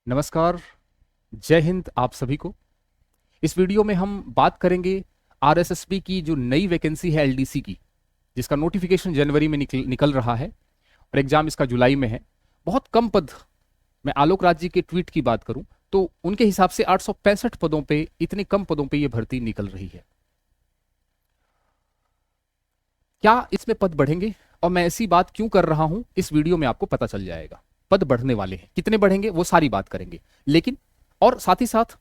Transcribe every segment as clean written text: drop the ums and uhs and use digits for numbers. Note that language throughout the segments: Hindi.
नमस्कार। जय हिंद आप सभी को। इस वीडियो में हम बात करेंगे आरएसएसबी की जो नई वैकेंसी है एलडीसी की, जिसका नोटिफिकेशन जनवरी में निकल रहा है और एग्जाम इसका जुलाई में है। बहुत कम पद। मैं आलोक राज जी के ट्वीट की बात करूं तो उनके हिसाब से 865 पदों पे, इतने कम पदों पे ये भर्ती निकल रही है। क्या इसमें पद बढ़ेंगे और मैं ऐसी बात क्यों कर रहा हूं, इस वीडियो में आपको पता चल जाएगा। पद बढ़ने वाले हैं, कितने बढ़ेंगे वो सारी बात करेंगे। लेकिन और साथ ही साथ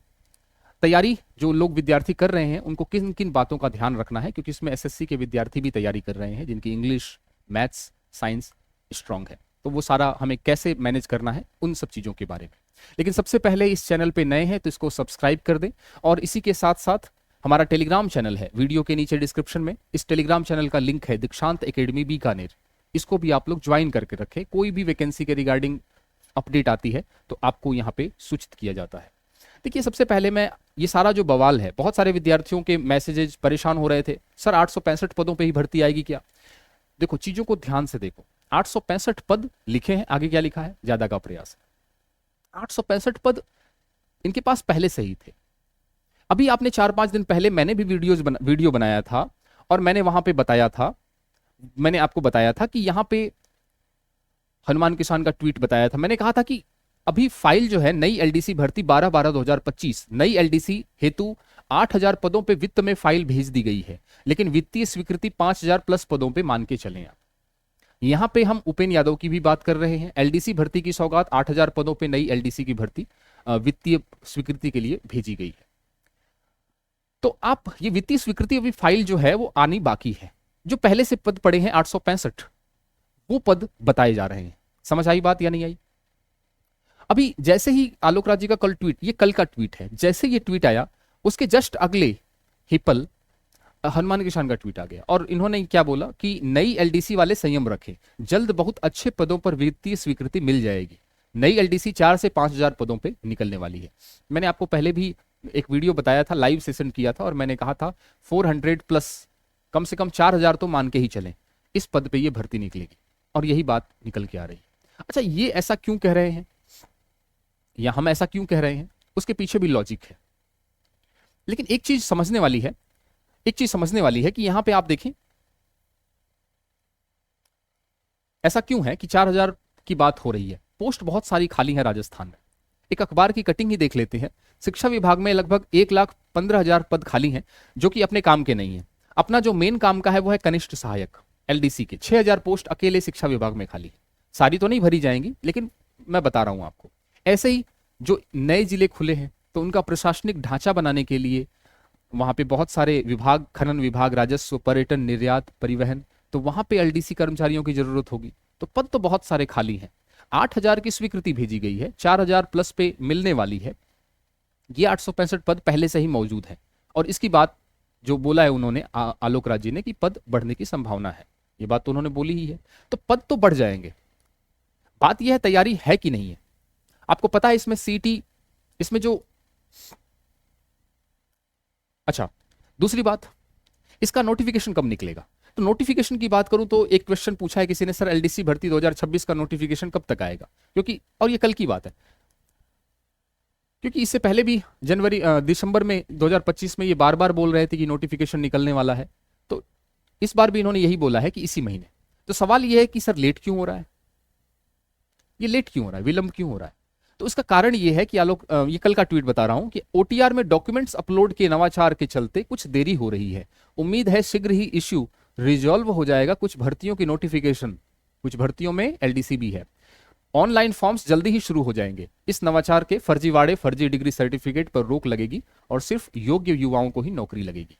तैयारी जो लोग विद्यार्थी कर रहे हैं उनको किन किन बातों का ध्यान रखना है, क्योंकि इसमें एसएससी के विद्यार्थी भी तैयारी कर रहे हैं जिनकी इंग्लिश, मैथ्स, साइंस स्ट्रांग है। तो वो सारा हमें कैसे मैनेज करना है, उन सब चीज़ों के बारे में। लेकिन सबसे पहले इस चैनल पे नए हैं तो इसको सब्सक्राइब कर दें, और इसी के साथ साथ हमारा टेलीग्राम चैनल है, वीडियो के नीचे डिस्क्रिप्शन में इस टेलीग्राम चैनल का लिंक है, दीक्षांत एकेडमी बीकानेर। इसको भी आप लोग ज्वाइन करके रखें। कोई भी वैकेंसी के रिगार्डिंग अपडेट आती है तो आपको यहाँ पे सूचित किया जाता है। देखिए, सबसे पहले मैं ये सारा जो बवाल है, बहुत सारे विद्यार्थियों के मैसेजेस परेशान हो रहे थे, सर 865 पदों पे ही भर्ती आएगी क्या। देखो, चीजों को ध्यान से देखो। 865 पद लिखे हैं, आगे क्या लिखा है, ज्यादा का प्रयास है। 865 पद इनके पास पहले से ही थे। अभी आपने 4-5 दिन पहले मैंने भी वीडियो बनाया था और मैंने वहां पे बताया था, मैंने आपको बताया था कि यहां पे हनुमान किसान का ट्वीट बताया था। मैंने कहा था कि अभी फाइल जो है नई एलडीसी भर्ती 12/12/2025 नई एलडीसी हेतु 8,000 पदों पे वित्त में फाइल भेज दी गई है, लेकिन वित्तीय स्वीकृति 5,000 प्लस पदों पे मान के चलें आप। यहां पे हम उपेंद्र यादव की भी बात कर रहे हैं। एलडीसी भर्ती की सौगात 8,000 पदों पे नई एलडीसी की भर्ती वित्तीय स्वीकृति के लिए भेजी गई है। तो आप ये वित्तीय स्वीकृति अभी फाइल जो है वो आनी बाकी है। जो पहले से पद पड़े हैं 865, वो पद बताए जा रहे हैं। समझ आई बात या नहीं आई। अभी जैसे ही आलोक राज जी का कल ट्वीट, ये कल का ट्वीट है, जैसे ये ट्वीट आया उसके जस्ट अगले ही पल हनुमान किसान का ट्वीट आ गया और इन्होंने क्या बोला कि नई एलडीसी वाले संयम रखें, जल्द बहुत अच्छे पदों पर वित्तीय स्वीकृति मिल जाएगी। नई एलडीसी 4 से 5,000 पदों पे निकलने वाली है। मैंने आपको पहले भी एक वीडियो बताया था, लाइव सेशन किया था, और मैंने कहा था 400 प्लस, कम से कम 4,000 तो मान के ही चलें, इस पद पे ये भर्ती निकलेगी। और यही बात निकल के आ रही है। अच्छा, ये ऐसा क्यों कह रहे हैं या हम ऐसा क्यों कह रहे हैं, उसके पीछे भी लॉजिक है। लेकिन एक चीज समझने वाली है, एक चीज समझने वाली है कि यहां पे आप देखें ऐसा क्यों है कि 4,000 की बात हो रही है। पोस्ट बहुत सारी खाली है राजस्थान में। एक अखबार की कटिंग ही देख लेते हैं। शिक्षा विभाग में लगभग 1,15,000 पद खाली हैं, जो कि अपने काम के नहीं है। अपना जो मेन काम का है वो है कनिष्ठ सहायक एलडीसी के 6,000 पोस्ट अकेले शिक्षा विभाग में खाली है। सारी तो नहीं भरी जाएंगी, लेकिन मैं बता रहा हूं आपको। ऐसे ही जो नए जिले खुले हैं तो उनका प्रशासनिक ढांचा बनाने के लिए वहां पे बहुत सारे विभाग, खनन विभाग, राजस्व, पर्यटन, निर्यात, परिवहन, तो वहां पे एलडीसी कर्मचारियों की जरूरत होगी। तो पद तो बहुत सारे खाली हैं। 8,000 की स्वीकृति भेजी गई है, 4,000 प्लस पे मिलने वाली है। ये 865 पद पहले से ही मौजूद है। और इसकी बात जो बोला है उन्होंने, आलोक राज जी ने, कि पद बढ़ने की संभावना है, ये बात तो उन्होंने बोली ही है। तो पद तो बढ़ जाएंगे। बात यह है तैयारी है कि नहीं है। आपको पता है इसमें सीटी, इसमें जो, अच्छा दूसरी बात, इसका नोटिफिकेशन कब निकलेगा। तो नोटिफिकेशन की बात करूं तो एक क्वेश्चन पूछा है किसी ने, सर एलडीसी भर्ती 2026 का नोटिफिकेशन कब तक आएगा। क्योंकि, और ये कल की बात है, क्योंकि इससे पहले भी जनवरी दिसंबर में 2025 में ये बार बार बोल रहे थे कि नोटिफिकेशन निकलने वाला है। तो इस बार भी इन्होंने यही बोला है कि इसी महीने। तो सवाल ये है कि सर लेट क्यों हो रहा है, ये लेट क्यों हो रहा है, विलंब क्यों हो रहा है। तो इसका कारण ये है कि ये कल का ट्वीट बता रहा हूं कि ओटीआर में डॉक्यूमेंट्स अपलोड के नवाचार के चलते कुछ देरी हो रही है। उम्मीद है शीघ्र ही इश्यू रिजॉल्व हो जाएगा। कुछ भर्तियों की नोटिफिकेशन, कुछ भर्तियों में एलडीसी भी है। ऑनलाइन फॉर्म्स जल्दी ही शुरू हो जाएंगे। इस नवाचार के फर्जीवाड़े, फर्जी डिग्री सर्टिफिकेट पर रोक लगेगी और सिर्फ योग्य युवाओं को ही नौकरी लगेगी।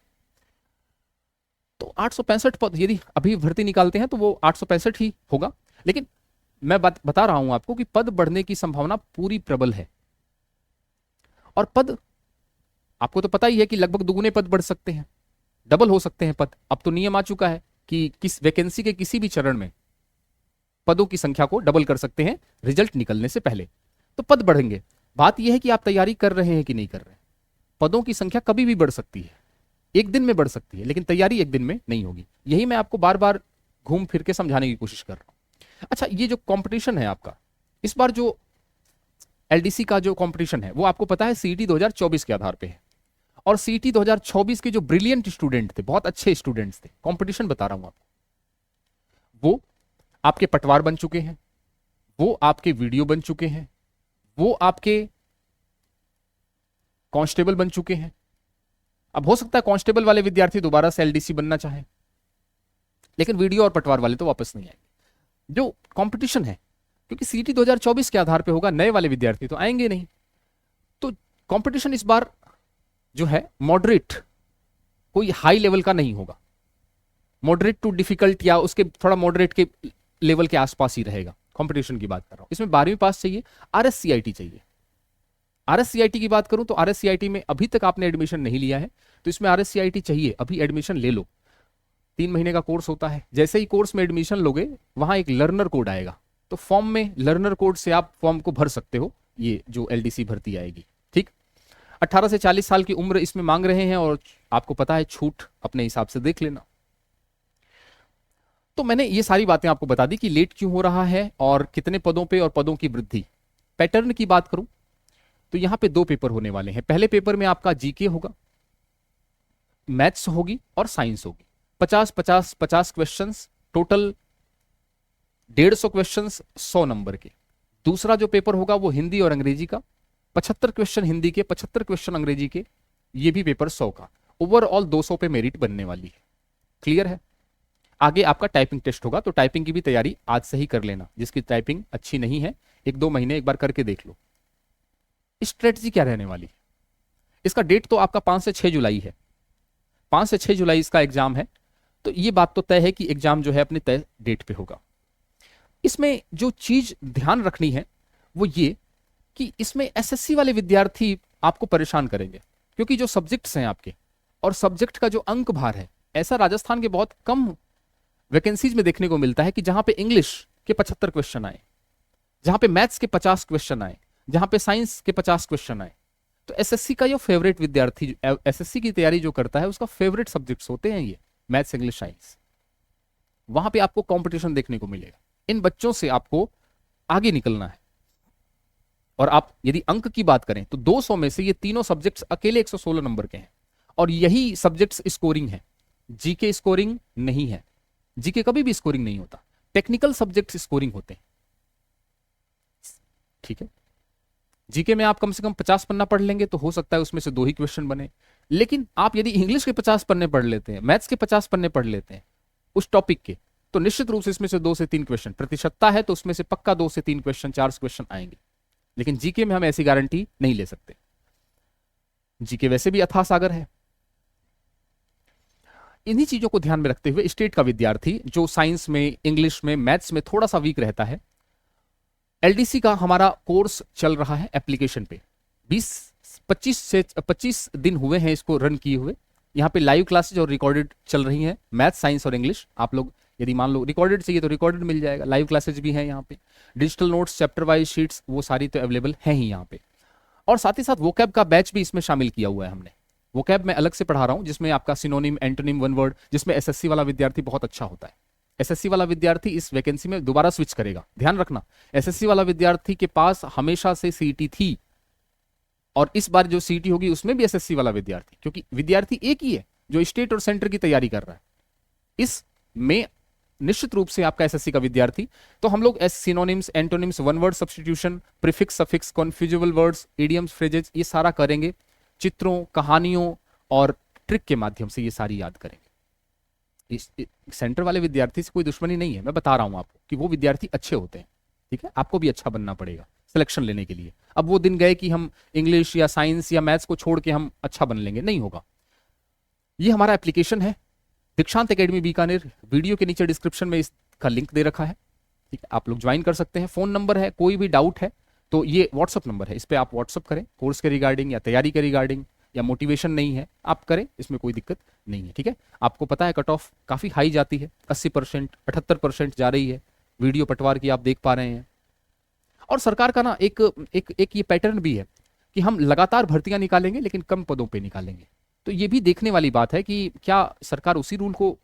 तो 865 पद यदि अभी भर्ती निकालते हैं तो वो 865 ही होगा। लेकिन मैं बता रहा हूं आपको कि पद बढ़ने की संभावना पूरी प्रबल है। और पद, आपको तो पता ही है कि लगभग दुगुने पद बढ़ सकते हैं, डबल हो सकते हैं पद। अब तो नियम आ चुका है कि किस वैकेंसी के किसी भी चरण में पदों की संख्या को डबल कर सकते हैं रिजल्ट निकलने से पहले। तो पद बढ़ेंगे। बात यह है कि आप तैयारी कर रहे हैं कि नहीं कर रहे हैं। पदों की संख्या कभी भी बढ़ सकती है, एक दिन में बढ़ सकती है, लेकिन तैयारी एक दिन में नहीं होगी। यही मैं आपको बार बार घूम फिर के समझाने की कोशिश कर रहा हूं। अच्छा, ये जो कंपटीशन है आपका, इस बार जो एलडीसी का जो कंपटीशन है वो आपको पता है सीईटी 2024 के आधार पे है, और सीईटी 2024 के जो ब्रिलियंट स्टूडेंट थे, बहुत अच्छे स्टूडेंट्स थे, कंपटीशन बता रहा हूं आपको, वो आपके पटवार बन चुके हैं, वो आपके वीडियो बन चुके हैं, वो आपके कांस्टेबल बन चुके हैं। अब हो सकता है कांस्टेबल वाले विद्यार्थी दोबारा से एलडीसी बनना चाहें, लेकिन वीडियो और पटवार वाले तो वापस नहीं आएंगे। जो कंपटीशन है, क्योंकि सीईटी 2024 के आधार पे होगा, नए वाले विद्यार्थी तो आएंगे नहीं, तो कंपटीशन इस बार जो है मॉडरेट, कोई हाई लेवल का नहीं होगा, मॉडरेट टू डिफिकल्ट या उसके थोड़ा मॉडरेट के लेवल के आसपास ही रहेगा। कंपटीशन की बात कर रहा हूं, इसमें 12वीं पास चाहिए, आरएससीआईटी चाहिए। आरएससीआईटी की बात करूं तो आरएससीआईटी में अभी तक आपने एडमिशन नहीं लिया है तो इसमें आरएससीआईटी चाहिए, अभी एडमिशन ले लो। 3 महीने का कोर्स होता है, जैसे ही कोर्स में एडमिशन लोगे वहां एक लर्नर कोड आएगा, तो फॉर्म में लर्नर कोड से आप फॉर्म को भर सकते हो, ये जो एलडीसी भर्ती आएगी। ठीक, 18 से 40 साल की उम्र इसमें मांग रहे हैं, और आपको पता है छूट अपने हिसाब से देख लेना। तो मैंने ये सारी बातें आपको बता दी कि लेट क्यों हो रहा है और कितने पदों पे और पदों की वृद्धि। पैटर्न की बात करूं तो यहां पे 2 पेपर होने वाले हैं। पहले पेपर में आपका जीके होगा, मैथ्स होगी और साइंस होगी। 50-50-50 क्वेश्चंस, टोटल 150 क्वेश्चंस 100 नंबर के। दूसरा जो पेपर होगा वो हिंदी और अंग्रेजी का, 75 क्वेश्चन हिंदी के, 75 क्वेश्चन अंग्रेजी के, ये भी पेपर 100 का। ओवरऑल 200 पे मेरिट बनने वाली है। क्लियर है? आगे आपका टाइपिंग टेस्ट होगा, तो टाइपिंग की भी तैयारी आज से ही कर लेना। जिसकी टाइपिंग अच्छी नहीं है 1-2 महीने एक बार करके देख लो। स्ट्रेटजी क्या रहने वाली? इसका डेट तो आपका 5 से 6 जुलाई है, 5 से 6 जुलाई इसका एग्जाम है, तो ये बात तो तय है कि एग्जाम जो है अपने तय डेट पे होगा। इसमें जो चीज ध्यान रखनी है वो ये कि इसमें एसएससी वाले विद्यार्थी आपको परेशान करेंगे, क्योंकि जो सब्जेक्ट्स हैं आपके और सब्जेक्ट का जो अंक भार है, ऐसा राजस्थान के बहुत कम वैकेंसीज में देखने को मिलता है कि जहां पे इंग्लिश के 75 क्वेश्चन आए, जहां पे मैथ्स के 50 क्वेश्चन आए, जहां पे साइंस के 50 क्वेश्चन आए। तो एसएससी का ये फेवरेट विद्यार्थी, एसएससी की तैयारी जो करता है उसका फेवरेट सब्जेक्ट्स होते हैं ये मैथ्स, इंग्लिश, साइंस। वहां पे आपको कंपटीशन देखने को मिलेगा। इन बच्चों से आपको आगे निकलना है। और आप यदि अंक की बात करें तो 200 में से ये तीनों सब्जेक्ट्स अकेले 116 नंबर के हैं, और यही सब्जेक्ट्स स्कोरिंग है। जीके स्कोरिंग नहीं है, जीके कभी भी स्कोरिंग नहीं होता, टेक्निकल सब्जेक्ट्स स्कोरिंग होते हैं। ठीक है, जीके में आप कम से कम 50 पन्ना पढ़ लेंगे तो हो सकता है उसमें से 2 ही क्वेश्चन बने, लेकिन आप यदि इंग्लिश के 50 पन्ने पढ़ लेते हैं, मैथ्स के 50 पन्ने पढ़ लेते हैं उस टॉपिक के, तो निश्चित रूप से इसमें से 2 से 3 क्वेश्चन, प्रतिशतता है तो उसमें से पक्का 2 से 3 क्वेश्चन, 4 क्वेश्चन आएंगे। लेकिन जीके में हम ऐसी गारंटी नहीं ले सकते, जीके वैसे भी अथाह सागर है। इन्हीं चीजों को ध्यान में रखते हुए स्टेट का विद्यार्थी जो साइंस में, इंग्लिश में, मैथ्स में थोड़ा सा वीक रहता है, एलडीसी का हमारा कोर्स चल रहा है एप्लीकेशन पे। 25 दिन हुए हैं इसको रन किए हुए। यहाँ पे लाइव क्लासेज और रिकॉर्डेड चल रही हैं, मैथ, साइंस और इंग्लिश। आप लोग यदि मान लो रिकॉर्डेड चाहिए तो रिकॉर्डेड मिल जाएगा, लाइव क्लासेज भी हैं यहाँ पे। Digital notes, chapter wise sheets, वो सारी तो अवेलेबल हैं ही यहाँ पे। और साथ ही साथ वोकैब का बैच भी इसमें शामिल किया हुआ है हमने। वोकैब में अलग से पढ़ा रहा हूँ, जिसमें आपका सिनोनिम, एंटोनिम, वन वर्ड, जिसमें एसएससी वाला विद्यार्थी बहुत अच्छा होता है। एसएससी वाला विद्यार्थी इस वैकेंसी में दोबारा स्विच करेगा, ध्यान रखना। एसएससी वाला विद्यार्थी के पास हमेशा से सीईटी थी, और इस बार जो सीईटी होगी उसमें भी एसएससी वाला विद्यार्थी, क्योंकि विद्यार्थी एक ही है जो स्टेट और सेंटर की तैयारी कर रहा है। इसमें निश्चित रूप से आपका एसएससी का विद्यार्थी, तो हम लोग synonyms, antonyms, one word substitution, prefix, suffix, confusable words, idioms, phrases, ये सारा करेंगे। चित्रों, कहानियों और ट्रिक के माध्यम से ये सारी याद करेंगे। इस सेंटर वाले विद्यार्थी से कोई दुश्मनी नहीं है, मैं बता रहा हूं आपको कि वो विद्यार्थी अच्छे होते हैं। ठीक है, आपको भी अच्छा बनना पड़ेगा सिलेक्शन लेने के लिए। अब वो दिन गए कि हम इंग्लिश या साइंस या मैथ्स को छोड़ के हम अच्छा बन लेंगे, नहीं होगा। ये हमारा एप्लीकेशन है दीक्षांत एकेडमी बीकानेर, वीडियो के नीचे डिस्क्रिप्शन में इसका लिंक दे रखा है। ठीक है, आप लोग ज्वाइन कर सकते हैं। फोन नंबर है, कोई भी डाउट है तो ये व्हाट्सअप नंबर है, इस पर आप व्हाट्सअप करें। कोर्स के रिगार्डिंग या तैयारी के रिगार्डिंग या मोटिवेशन नहीं है, आप करें, इसमें कोई दिक्कत नहीं है। ठीक है, आपको पता है कट ऑफ काफी हाई जाती है, 80%, 78% जा रही है। वीडियो पटवार की आप देख पा रहे हैं। और सरकार का ना एक ये पैटर्न भी है कि हम लगातार भर्तियां निकालेंगे लेकिन कम पदों पे निकालेंगे। तो ये भी देखने वाली बात है कि क्या सरकार उसी रूल को,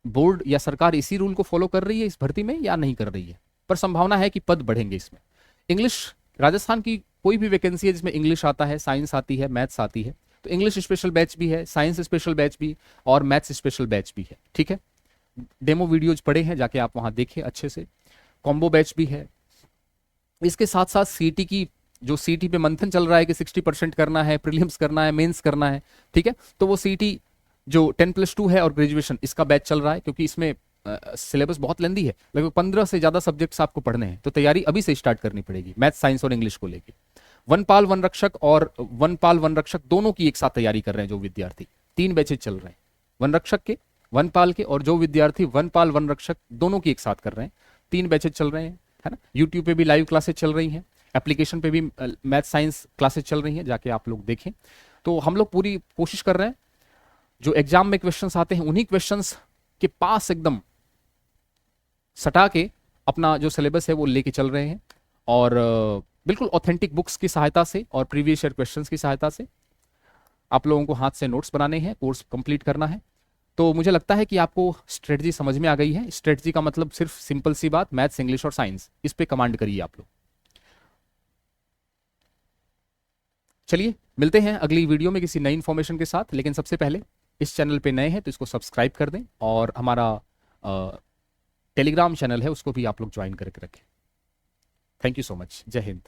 बोर्ड या सरकार इसी रूल को फॉलो कर रही है इस भर्ती में या नहीं कर रही है। पर संभावना है कि पद बढ़ेंगे इसमें। इंग्लिश राजस्थान की कोई भी वैकेंसी है जिसमें इंग्लिश आता है, साइंस आती है, मैथ्स आती है, तो इंग्लिश स्पेशल बैच भी है, साइंस स्पेशल बैच भी और मैथ्स स्पेशल बैच भी है। ठीक है, डेमो वीडियोज पड़े हैं, जाके आप वहां देखें अच्छे से। कॉम्बो बैच भी है। इसके साथ साथ सीटी की, जो सीटी पे मंथन चल रहा है कि 60% करना है, प्रीलिम्स करना है, मेंस करना है, ठीक है, तो वो सीटी जो 10+2 है और ग्रेजुएशन, इसका बैच चल रहा है, क्योंकि इसमें सिलेबस बहुत लेंदी है, लगभग 15 से ज्यादा सब्जेक्ट्स आपको पढ़ने हैं, तो तैयारी अभी से स्टार्ट करनी पड़ेगी मैथ, साइंस और इंग्लिश को लेकर। वनपाल वन रक्षक और वनपाल वन रक्षक दोनों की एक साथ तैयारी कर रहे हैं जो विद्यार्थी, 3 बैचेज चल रहे हैं, वन रक्षक के, वनपाल के, और जो विद्यार्थी वनपाल वन रक्षक दोनों की एक साथ कर रहे हैं, 3 बैचेज चल रहे हैं, है ना। यूट्यूब पे भी लाइव क्लासेस चल रही हैं, एप्लीकेशन पे भी मैथ साइंस क्लासेस चल रही हैं, जाके आप लोग देखें। तो हम लोग पूरी कोशिश कर रहे हैं, जो एग्जाम में क्वेश्चंस आते हैं उन्हीं क्वेश्चंस के पास एकदम सटा के अपना जो सिलेबस है वो लेके चल रहे हैं, और बिल्कुल ऑथेंटिक बुक्स की सहायता से और प्रीवियस ईयर क्वेश्चंस की सहायता से आप लोगों को हाथ से नोट्स बनाने हैं, कोर्स कंप्लीट करना है। तो मुझे लगता है कि आपको स्ट्रेटजी समझ में आ गई है। स्ट्रेटजी का मतलब सिर्फ सिंपल सी बात, मैथ्स, इंग्लिश और साइंस, इस पे कमांड करिए आप लोग। चलिए मिलते हैं अगली वीडियो में किसी नई इन्फॉर्मेशन के साथ, लेकिन सबसे पहले इस चैनल पे नए हैं तो इसको सब्सक्राइब कर दें, और हमारा टेलीग्राम चैनल है उसको भी आप लोग ज्वाइन करके रखें। Thank you so much. जय हिंद।